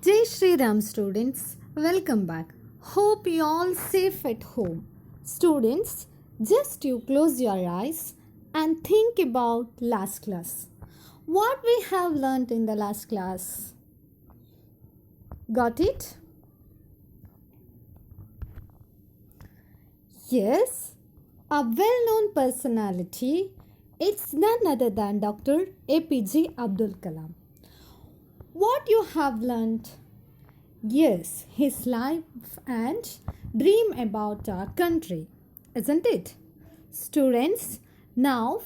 Jai Shri Ram students, welcome back. Hope you all safe at home. Students, just you close your eyes and think about last class. What we have learnt in the last class? Got it? Yes, a well-known personality. It's none other than Dr. APJ Abdul Kalam. What you have learnt? Yes, his life and dream about our country, isn't it? Students, now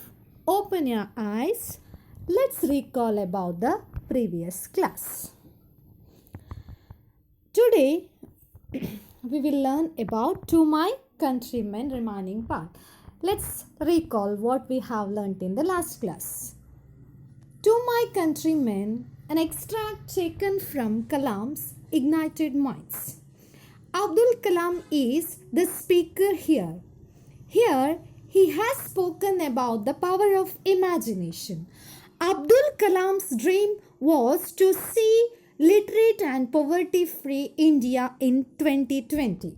open your eyes. Let's recall about the previous class. Today, we will learn about To My Countrymen remaining part. Let's recall what we have learnt in the last class. To My Countrymen, an extract taken from Kalam's Ignited Minds. Abdul Kalam is the speaker here. Here, he has spoken about the power of imagination. Abdul Kalam's dream was to see literate and poverty-free India in 2020.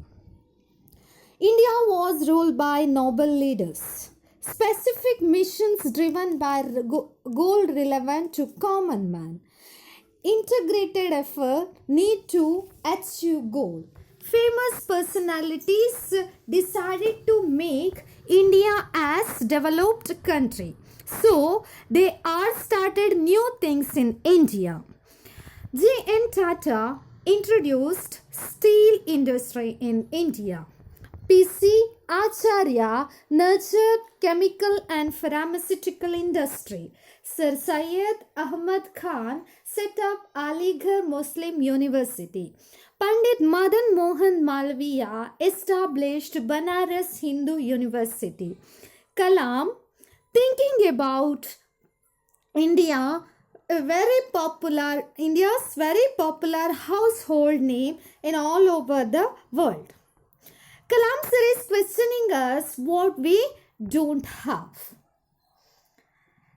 India was ruled by noble leaders. Specific missions driven by goal relevant to common man. Integrated effort need to achieve goal. Famous personalities decided to make India as developed country. So they are started new things in India. J.N. Tata introduced steel industry in India. P.C. Acharya nurtured chemical and pharmaceutical industry. Sir Syed Ahmad Khan set up Aligarh Muslim University. Pandit Madan Mohan Malviya established Banaras Hindu University. Kalam, thinking about India's very popular household name in all over the world. Kalam sir is questioning us what we don't have.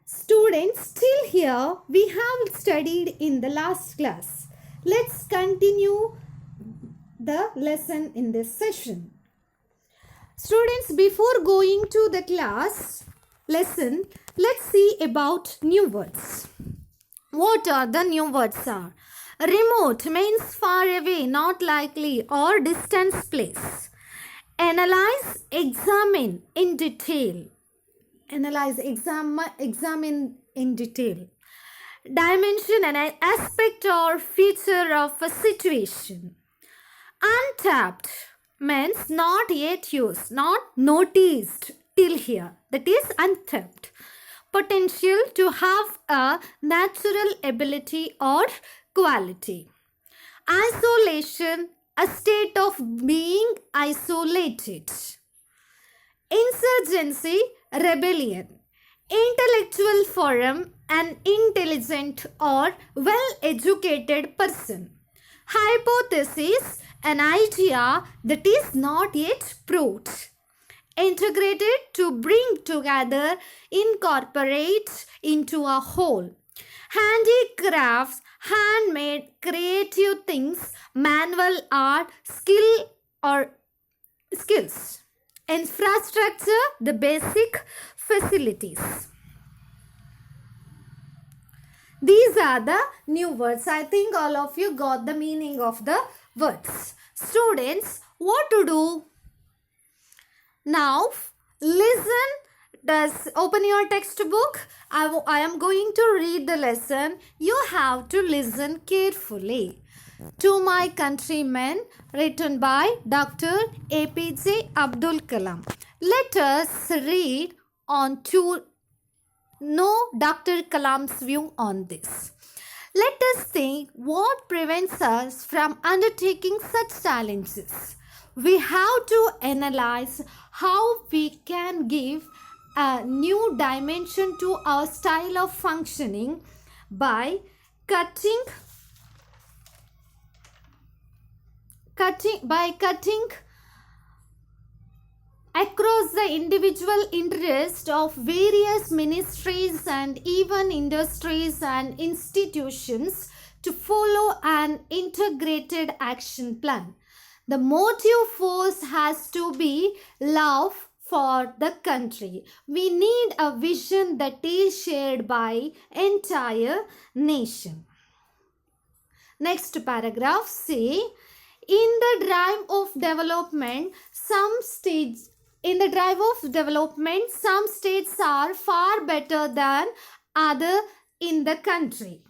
Students, till here we have studied in the last class. Let's continue the lesson in this session. Students, before going to the class lesson, let's see about new words. What are the new words are? Remote means far away, not likely or distant place. Analyze, examine in detail. Analyze, examine in detail. Dimension, an aspect or feature of a situation. Untapped means not yet used, not noticed till here. That is untapped. Potential, to have a natural ability or quality. Isolation, a state of being isolated. Insurgency, rebellion. Intellectual forum, an intelligent or well-educated person. Hypothesis, an idea that is not yet proved. Integrated, to bring together, incorporate into a whole. Handicrafts, handmade, creative things, manual art, skill or skills. Infrastructure, the basic facilities. These are the new words. I think all of you got the meaning of the words. Students, what to do? Now, listen. Open your textbook. I am going to read the lesson. You have to listen carefully. To My Countrymen, written by Dr. APJ Abdul Kalam. Let us read on to know Dr. Kalam's view on this. Let us think what prevents us from undertaking such challenges. We have to analyze how we can give a new dimension to our style of functioning by cutting across the individual interest of various ministries and even industries and institutions to follow an integrated action plan. The motive force has to be love for the country. We need a vision that is shared by entire nation. Next paragraph say, in the drive of development, some states are far better than other in the country.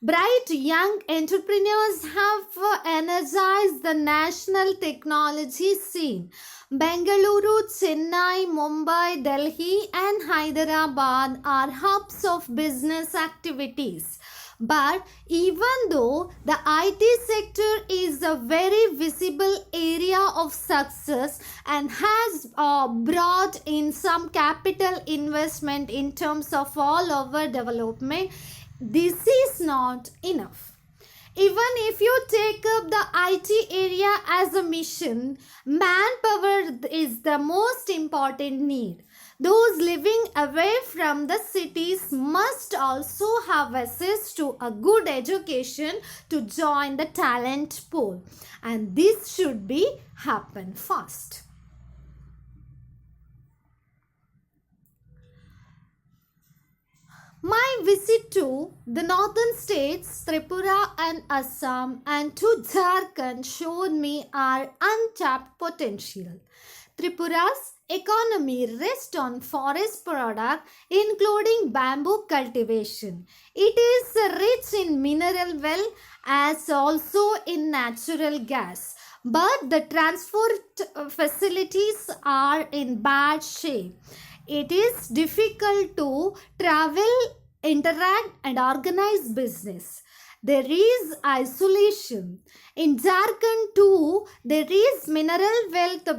Bright young entrepreneurs have energized the national technology scene. Bengaluru, Chennai, Mumbai, Delhi and Hyderabad are hubs of business activities. But even though the IT sector is a very visible area of success and has brought in some capital investment in terms of all over development, this is not enough. Even if you take up the IT area as a mission, manpower is the most important need. Those living away from the cities must also have access to a good education to join the talent pool, and this should be happen fast. My visit to the northern states, Tripura and Assam, and to Jharkhand showed me our untapped potential. Tripura's economy rests on forest product including bamboo cultivation. It is rich in mineral wealth as also in natural gas. But the transport facilities are in bad shape. It is difficult to travel, interact and organize business. There is isolation. In Jharkhand too, there is mineral wealth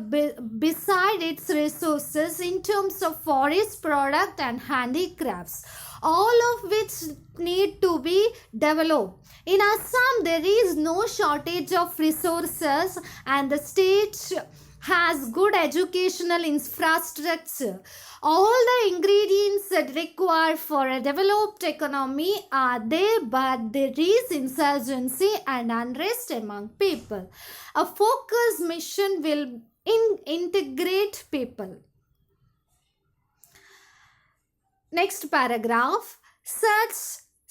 beside its resources in terms of forest product and handicrafts, all of which need to be developed. In Assam, there is no shortage of resources and the state has good educational infrastructure. All the ingredients that required for a developed economy are there, but there is insurgency and unrest among people. A focused mission will integrate people. Next paragraph.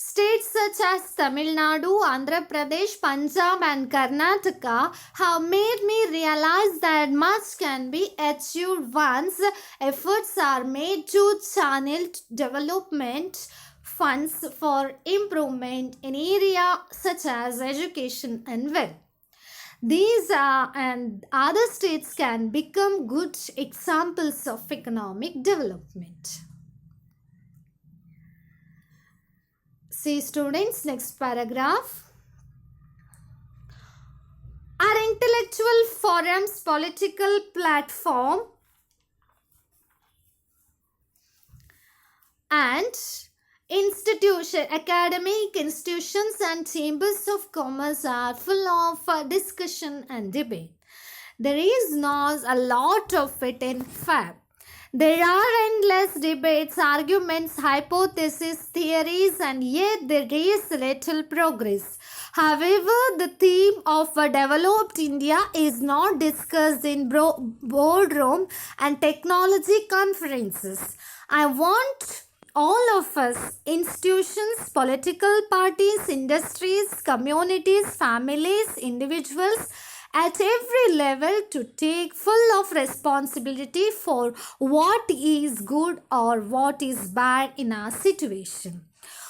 States such as Tamil Nadu, Andhra Pradesh, Punjab and Karnataka have made me realize that much can be achieved once efforts are made to channel development funds for improvement in areas such as education and wealth. These and other states can become good examples of economic development. See students, next paragraph. Our intellectual forum's political platform and academic institutions and chambers of commerce are full of discussion and debate. There is not a lot of it in fact. There are endless debates, arguments, hypotheses, theories, and yet there is little progress. However, the theme of a developed India is not discussed in boardroom and technology conferences. I want all of us, institutions, political parties, industries, communities, families, individuals, at every level to take full of responsibility for what is good or what is bad in our situation.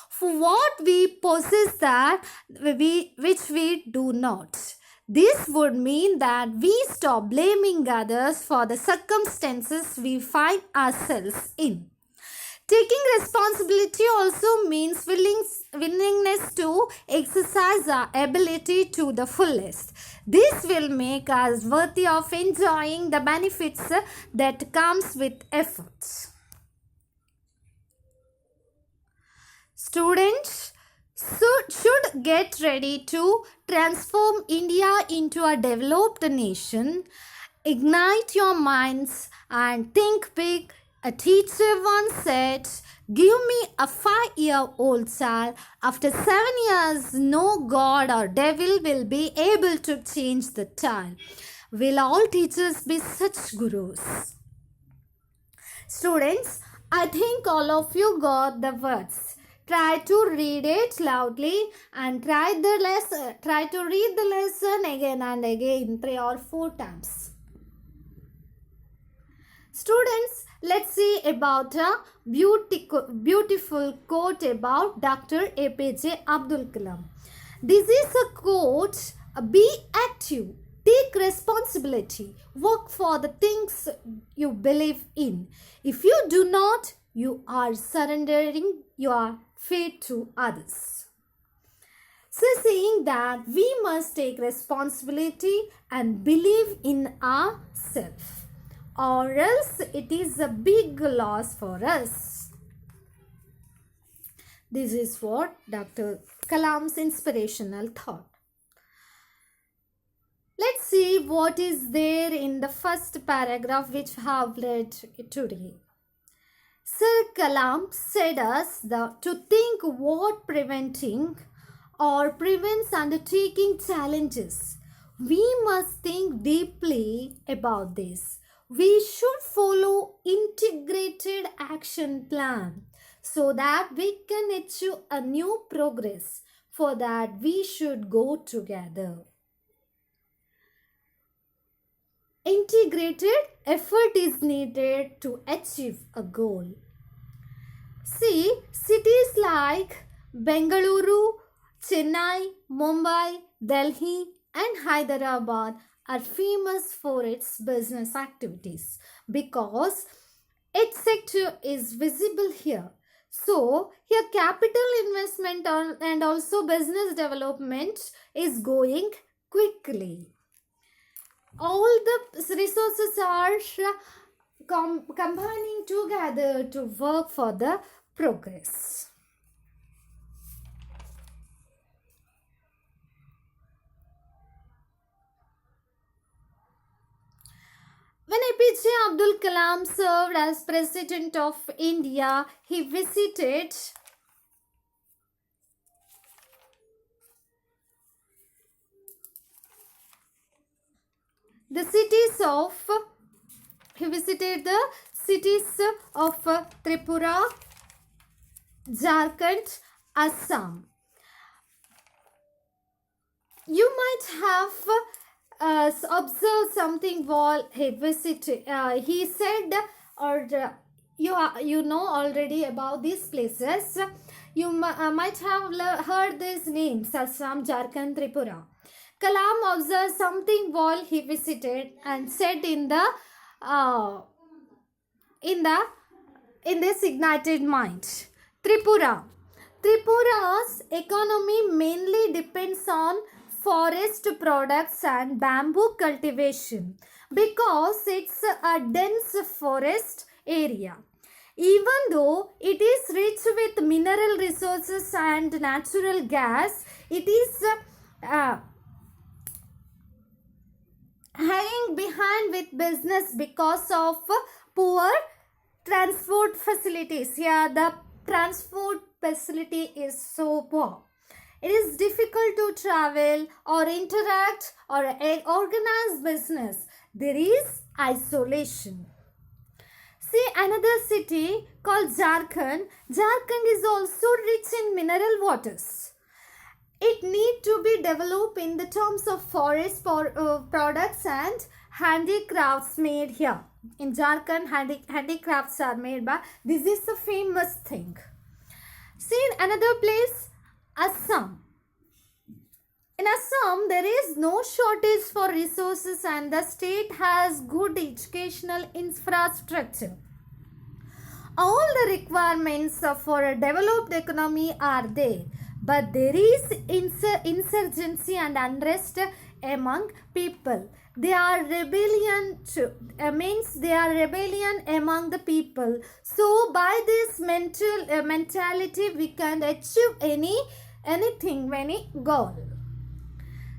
For what we possess that which we do not. This would mean that we stop blaming others for the circumstances we find ourselves in. Taking responsibility also means willingness to exercise our ability to the fullest. This will make us worthy of enjoying the benefits that comes with efforts. Students should get ready to transform India into a developed nation. Ignite your minds and think big. A teacher once said, "Give me a 5-year-old child. After 7 years, no God or devil will be able to change the child." Will all teachers be such gurus? Students, I think all of you got the words. Try to read it loudly and try to read the lesson again and again 3 or 4 times. Students, let's see about a beautiful quote about Dr. APJ Abdul Kalam. This is a quote: "Be active, take responsibility, work for the things you believe in. If you do not, you are surrendering your fate to others." So saying that we must take responsibility and believe in ourselves, or else it is a big loss for us. This is what Dr. Kalam's inspirational thought. Let's see what is there in the first paragraph which I have read today. Sir Kalam said us to think what preventing or prevents undertaking challenges. We must think deeply about this. We should follow integrated action plan so that we can achieve a new progress. For that, we should go together. Integrated effort is needed to achieve a goal. See, cities like Bengaluru, Chennai, Mumbai, Delhi, and Hyderabad are famous for its business activities because its sector is visible here. So, here capital investment and also business development is going quickly. All the resources are combining together to work for the progress. When APJ Abdul Kalam served as President of India, he visited the cities of Tripura, Jharkhand, Assam. You might have observed something while he visited. He said, or you know already about these places. You might have heard these names: Assam, Jharkhand, Tripura. Kalam observed something while he visited and said in this ignited mind. Tripura's economy mainly depends on forest products and bamboo cultivation because it's a dense forest area. Even though it is rich with mineral resources and natural gas, it is hanging behind with business because of poor transport facilities. Here the transport facility is so poor. It is difficult to travel or interact or organize business. There is isolation. See, another city called Jharkhand. Jharkhand is also rich in mineral waters. It need to be developed in the terms of forest products and handicrafts made here. In Jharkhand, handicrafts are made by, this is a famous thing. See, another place, Assam. In Assam, there is no shortage for resources and the state has good educational infrastructure. All the requirements for a developed economy are there, but there is insurgency and unrest among people. They are rebellion among the people. So by this mentality, we can achieve anything, any goal.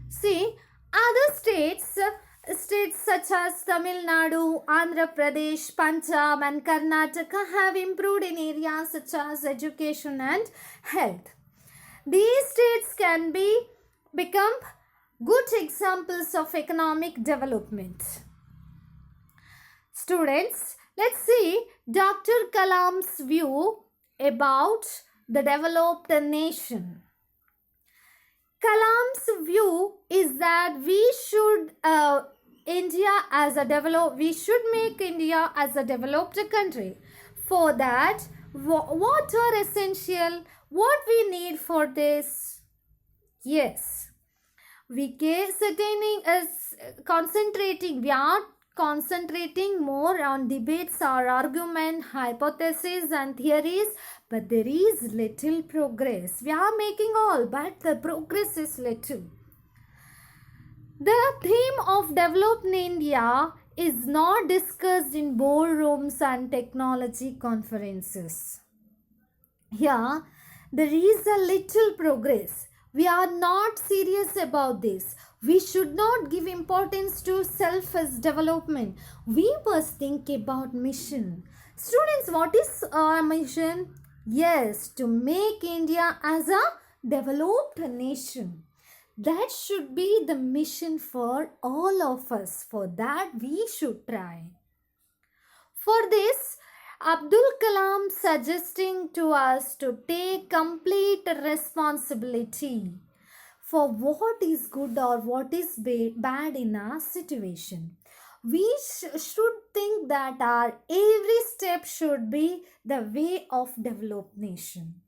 See, other states States such as Tamil Nadu, Andhra Pradesh, Punjab, and Karnataka have improved in areas such as education and health. These states can become good examples of economic development. Students, let's see Dr. Kalam's view about the developed nation. Kalam's view is that we should make India as a developed country. For that, what are essential? What we need for this? Yes, we are concentrating more on debates or argument, hypotheses and theories, but there is little progress. We are making all, but the progress is little. The theme of developed India is not discussed in boardrooms and technology conferences. Here, there is a little progress. We are not serious about this. We should not give importance to self as development. We must think about mission. Students, what is our mission? Yes, to make India as a developed nation. That should be the mission for all of us. For that, we should try. For this, Abdul Kalam suggesting to us to take complete responsibility for what is good or what is bad in our situation. We should think that our every step should be the way of developed nation.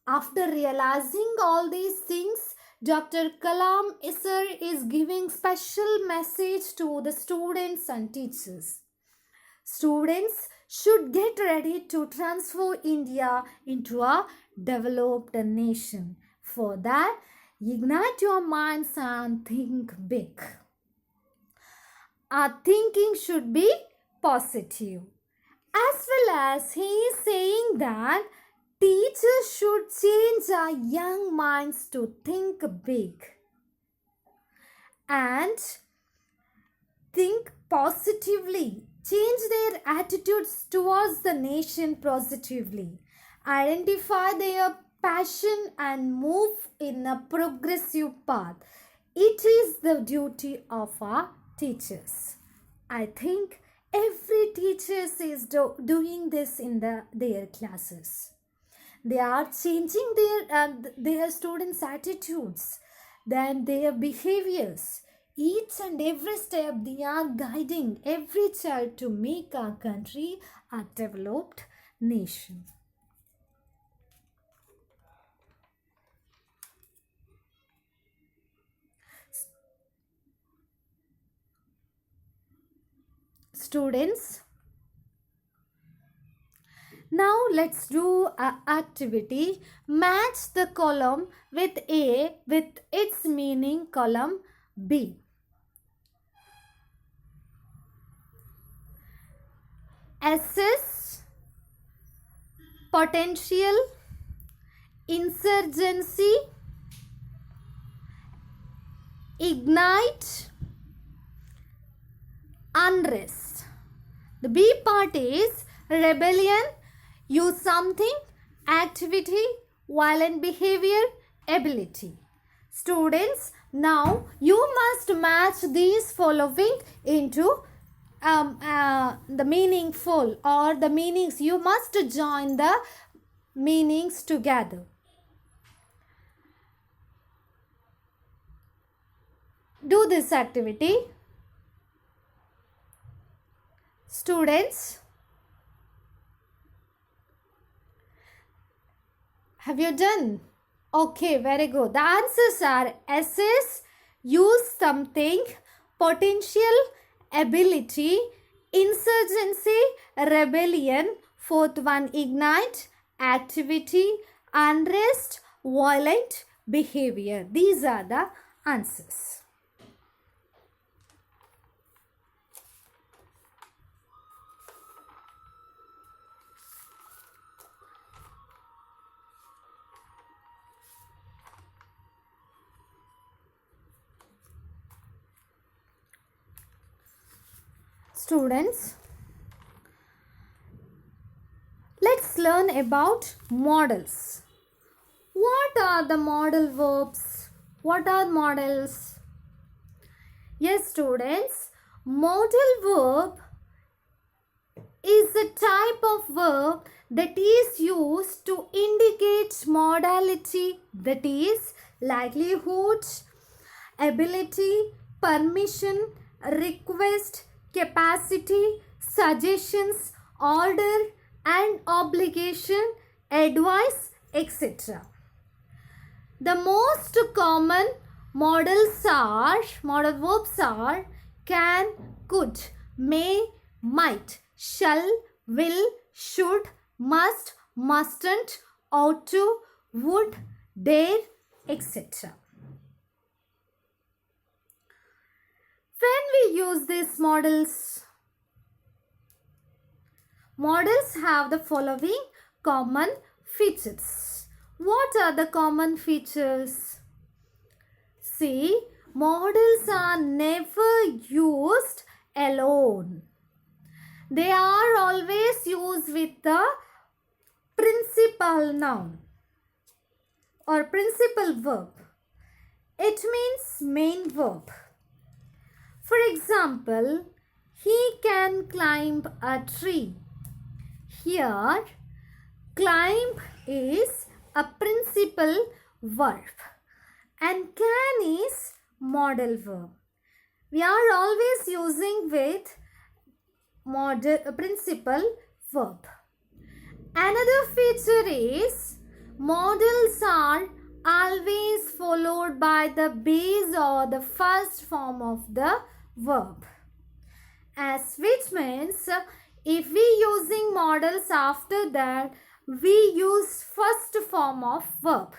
After realizing all these things, Dr. Kalam sir is giving special message to the students and teachers. Students should get ready to transform India into a developed nation. For that, ignite your minds and think big. Our thinking should be positive. As well as he is saying that teachers should change our young minds to think big and think positively. Change their attitudes towards the nation positively. Identify their passion and move in a progressive path. It is the duty of our teachers. I think every teacher is doing this in their classes. They are changing their students' attitudes, then their behaviors. Each and every step they are guiding every child to make our country a developed nation. Students, now let's do an activity. Match the column with A with its meaning column B. Assess, potential, insurgency, ignite, unrest. The B part is rebellion, use something, activity, violent behavior, ability. Students, now you must match these following into the meaningful or the meanings. You must join the meanings together. Do this activity. Students, have you done? Okay, very good. The answers are assess, use something, potential, ability, insurgency, rebellion, fourth one ignite, activity, unrest, violent behavior. These are the answers. students, let's learn about modals. What are the modal verbs? What are modals? Yes, students, modal verb is a type of verb that is used to indicate modality, that is likelihood, ability, permission, request, capacity, suggestions, order and obligation, advice, etc. The most common modal verbs are can, could, may, might, shall, will, should, must, mustn't, ought to, would, dare, etc. When we use these modals, modals have the following common features. What are the common features? See, modals are never used alone. They are always used with the principal noun or principal verb. It means main verb. For example, he can climb a tree. Here, climb is a principal verb and can is modal verb. We are always using with principal verb. Another feature is modals are always followed by the base or the first form of the verb. As which means if we using modals after that, we use first form of verb.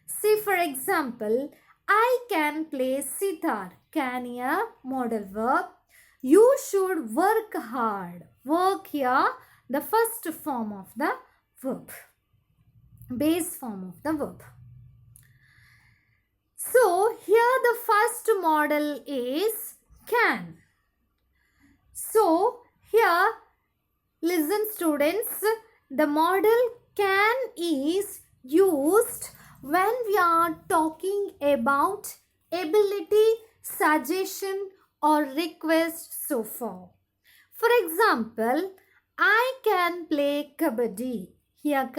See, for example, I can play sitar. Can a modal verb. You should work hard. Work here, the first form of the verb. Base form of the verb. So, here the first modal is can. So, here, listen students, the modal can is used when we are talking about ability, suggestion or request so far. For example, I can play kabaddi. Here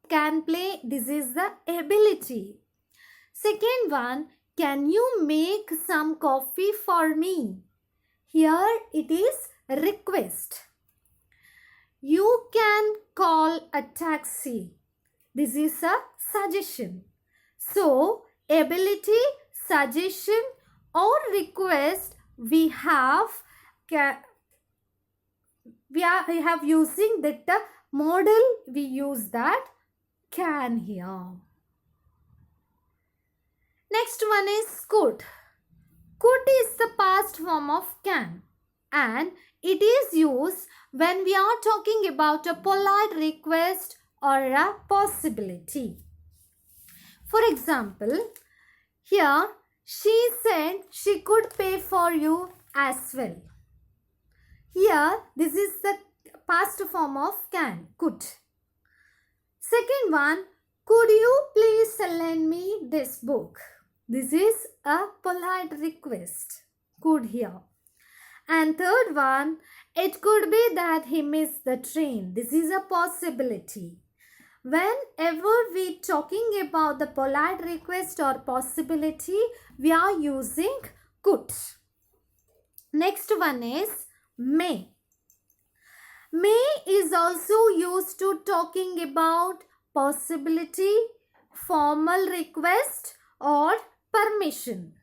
can play, this is the ability. Second one, can you make some coffee for me? Here it is request. You can call a taxi. This is a suggestion. So, ability, suggestion or request we have using that the modal we use that can here. Next one is could. Could is the past form of can and it is used when we are talking about a polite request or a possibility. For example, here she said she could pay for you as well. Here this is the past form of can, could. Second one, could you please lend me this book? This is a polite request, could here. And third one, it could be that he missed the train. This is a possibility. Whenever we talking about the polite request or possibility, we are using could. Next one is may. May is also used to talking about possibility, formal request or permission.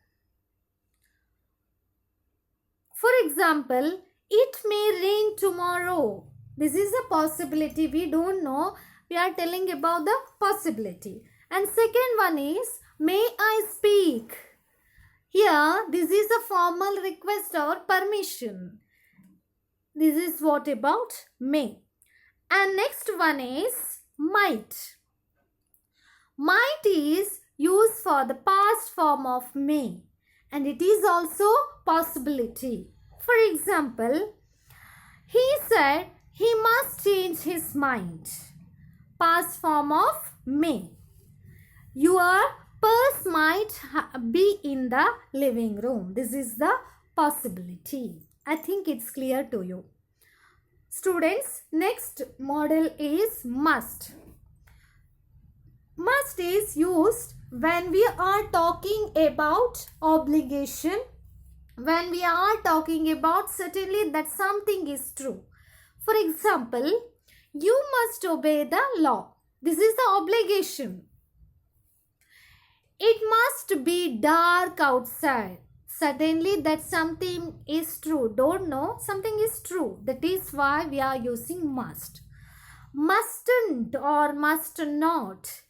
For example, it may rain tomorrow. This is a possibility. We don't know. We are telling about the possibility. And second one is, may I speak? Here, this is a formal request or permission. This is what about may. And next one is might. Might is used for the past form of may. And it is also possibility. For example, he said he must change his mind. Past form of may. Your purse might be in the living room. This is the possibility. I think it's clear to you. Students, next model is must. Must is used when we are talking about obligation, when we are talking about certainly that something is true. For example, you must obey the law. This is the obligation. It must be dark outside. Certainly that something is true. Don't know, something is true. That is why we are using must. Mustn't or must not.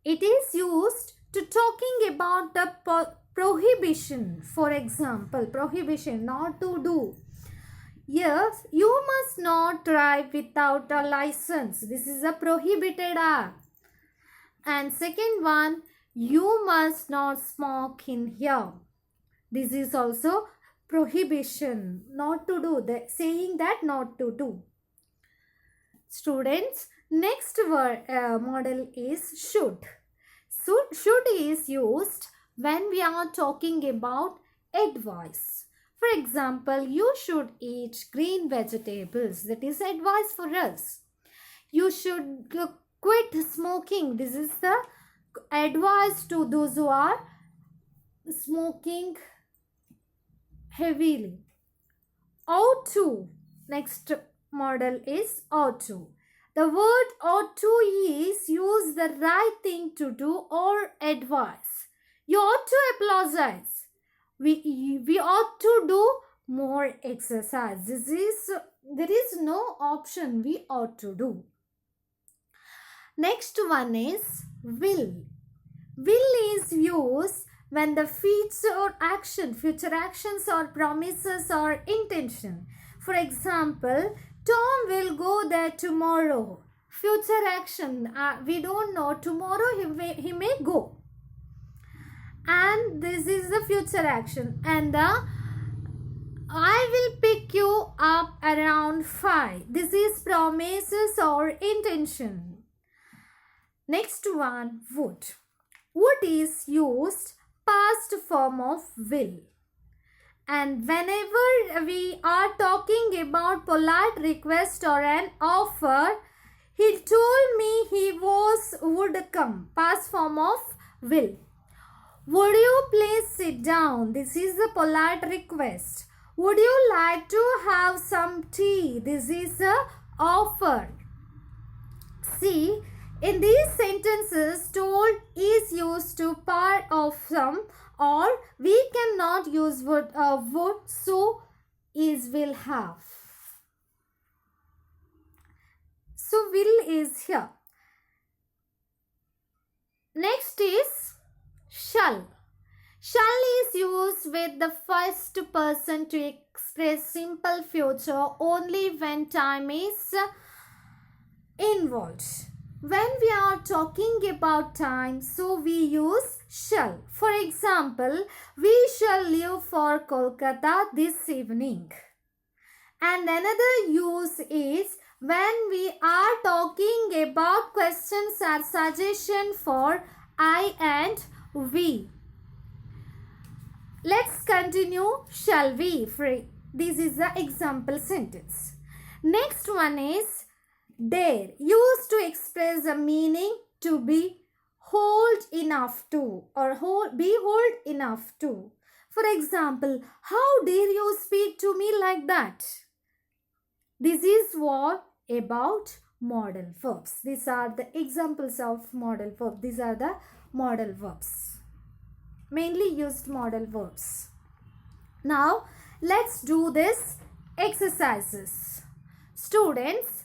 It is used to talking about the prohibition. For example, prohibition, not to do. Yes, you must not drive without a license. This is a prohibited act. And second one, you must not smoke in here. This is also prohibition, not to do, saying that not to do. Students, next model is should. So should is used when we are talking about advice. For example, you should eat green vegetables. That is advice for us. You should quit smoking. This is the advice to those who are smoking heavily. Ought to. Next model is ought to. The word ought to is use the right thing to do or advice. You ought to apologize. We ought to do more exercise. There is no option. We ought to do. Next one is will. Will is used when the future actions or promises or intention. For example, Tom will go there tomorrow. Future action, we don't know. Tomorrow he may go. And this is the future action. And I will pick you up around 5. This is promises or intention. Next one, would. Would is used past form of will. And whenever we are talking about polite request or an offer, he told me he would come. Past form of will. Would you please sit down? This is the polite request. Would you like to have some tea? This is a offer. See, in these sentences, told is used to part of some, or we cannot use would, so is will have. So will is here. Next is shall. Shall is used with the first person to express simple future only when time is involved. When we are talking about time, so we use shall. For example, we shall leave for Kolkata this evening. And another use is when we are talking about questions or suggestion for I and we. Let's continue. Shall we? This is the example sentence. Next one is dare, used to express a meaning to be hold enough to or be hold enough to. For example, how dare you speak to me like that? This is what about modal verbs. These are the examples of modal verbs. These are the modal verbs. Mainly used modal verbs. Now, let's do this exercises. Students,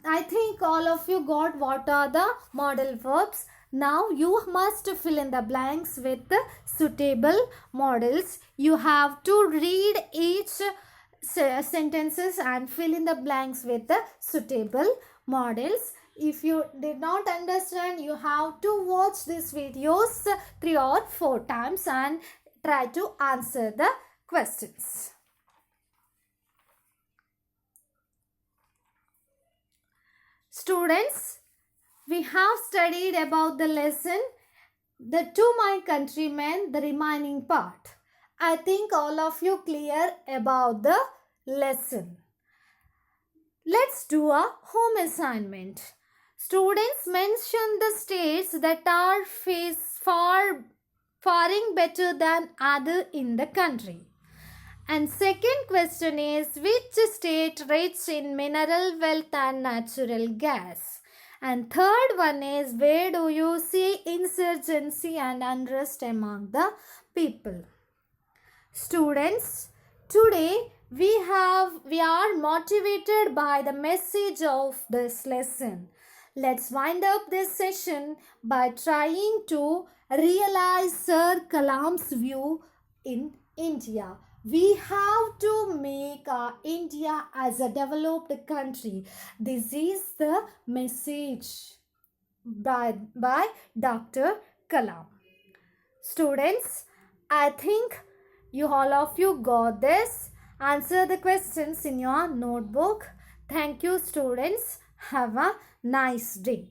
I think all of you got what are the modal verbs. Now you must fill in the blanks with the suitable modals. You have to read each sentences and fill in the blanks with the suitable modals. If you did not understand, you have to watch these videos 3 or 4 times and try to answer the questions. students, we have studied about the lesson, the To My Countrymen, the remaining part. I think all of you clear about the lesson. Let's do a home assignment. Students, mention the states that are faring better than other in the country. And second question is, which state rich in mineral wealth and natural gas? And third one is, where do you see insurgency and unrest among the people? Students, today we are motivated by the message of this lesson. Let's wind up this session by trying to realize Sir Kalam's view in India. We have to make India as a developed country. This is the message by Dr. Kalam. Students, I think all of you got this. Answer the questions in your notebook. Thank you, students. Have a nice day.